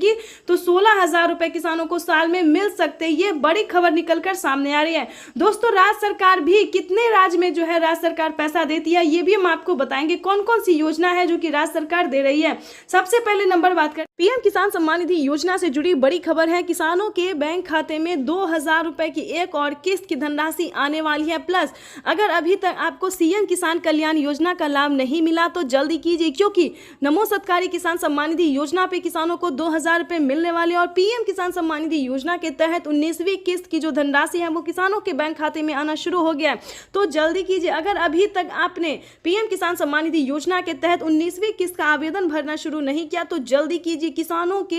S4: तो 16,000 रुपए किसानों को साल में मिल सकते हैं। ये बड़ी खबर निकलकर सामने आ रही है। दोस्तों राज्य सरकार भी कितने राज्य में जो है राज्य सरकार पैसा देती है ये भी हम आपको बताएंगे। कौन कौन सी योजना है जो कि राज्य सरकार दे रही है। सबसे पहले नंबर बात करें पीएम किसान सम्मान निधि योजना से जुड़ी बड़ी खबर है। किसानों के बैंक खाते में 2,000 रुपए की एक और किस्त की धनराशि आने वाली है। प्लस अगर अभी तक आपको सीएम किसान कल्याण योजना का लाभ नहीं मिला तो जल्दी कीजिए, क्योंकि नमो सत्कारी किसान सम्मान निधि योजना पे किसानों को 2,000 रुपए मिलने वाले और पीएम किसान सम्मान निधि योजना के तहत 19वीं किस्त की जो धनराशि है वो किसानों के बैंक खाते में आना शुरू हो गया है। तो जल्दी कीजिए। अगर अभी तक आपने पीएम किसान सम्मान निधि योजना के तहत 19वीं किस्त का आवेदन भरना शुरू नहीं किया तो जल्दी कीजिए। किसानों के